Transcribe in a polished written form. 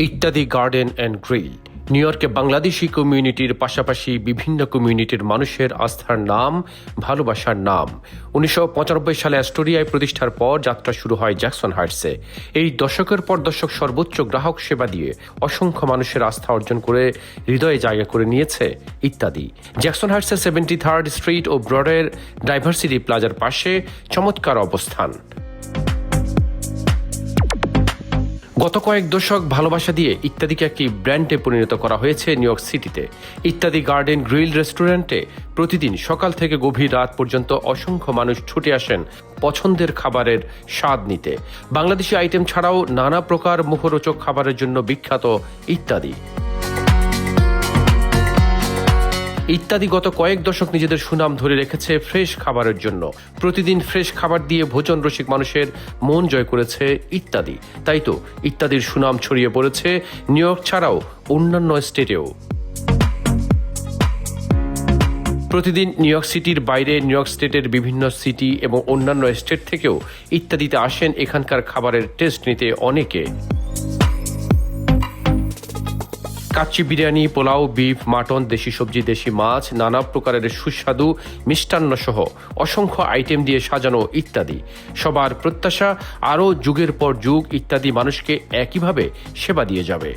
ইত্যাদি garden and grill new ইয়র্কে বাংলাদেশি কমিউনিটির পাশাপাশি বিভিন্ন কমিউনিটির মানুষের আস্থার নাম, ভালোবাসার নাম। 1995 সালে অ্যাস্টোরিয়ায় প্রতিষ্ঠার পর যাত্রা শুরু হয় জ্যাকসন হাইটসে। এই দশকের পর দশক সর্বোচ্চ গ্রাহক সেবা দিয়ে অসংখ্য মানুষের আস্থা অর্জন করে হৃদয়ে জায়গা করে নিয়েছে ইত্যাদি। জ্যাকসন হাইটসের 73rd স্ট্রিট ও ব্রডওয়ের ডাইভার্সিটি প্লাজার পাশে চমৎকার অবস্থান। গত কয়েক দশক ভালোবাসা দিয়ে ইত্যাদিকে একটি ব্র্যান্ডে পরিণত করা হয়েছে নিউ ইয়র্ক সিটিতে। ইত্যাদি গার্ডেন গ্রিল রেস্টুরেন্টে প্রতিদিন সকাল থেকে গভীর রাত পর্যন্ত অসংখ্য মানুষ ছুটে আসেন পছন্দের খাবারের স্বাদ নিতে। বাংলাদেশি আইটেম ছাড়াও নানা প্রকার মুখরোচক খাবারের জন্য বিখ্যাত ইত্যাদি। ইত্যাদি গত কয়েক দশক নিজেদের সুনাম ধরে রেখেছে ফ্রেশ খাবারের জন্য। প্রতিদিন ফ্রেশ খাবার দিয়ে ভোজন রসিক মানুষের মন জয় করেছে ইত্যাদি। তাই তো ইত্যাদির সুনাম ছড়িয়ে পড়েছে নিউ ইয়র্ক ছাড়াও অন্যান্য স্টেটেও। প্রতিদিন নিউ ইয়র্ক সিটির বাইরে নিউ ইয়র্ক স্টেটের বিভিন্ন সিটি এবং অন্যান্য স্টেট থেকেও ইত্যাদিতে আসেন এখানকার খাবারের টেস্ট নিতে অনেকে। কাচ্চি বিরিয়ানি, পোলাও, বিফ, মাটন, দেশি সবজি, দেশি মাছ, নানা প্রকারের সুস্বাদু মিষ্টান্ন সহ অসংখ্য আইটেম দিয়ে সাজানো ইত্যাদি। সবার প্রত্যাশা আরও যুগের পর যুগ ইত্যাদি মানুষকে একইভাবে সেবা দিয়ে যাবে।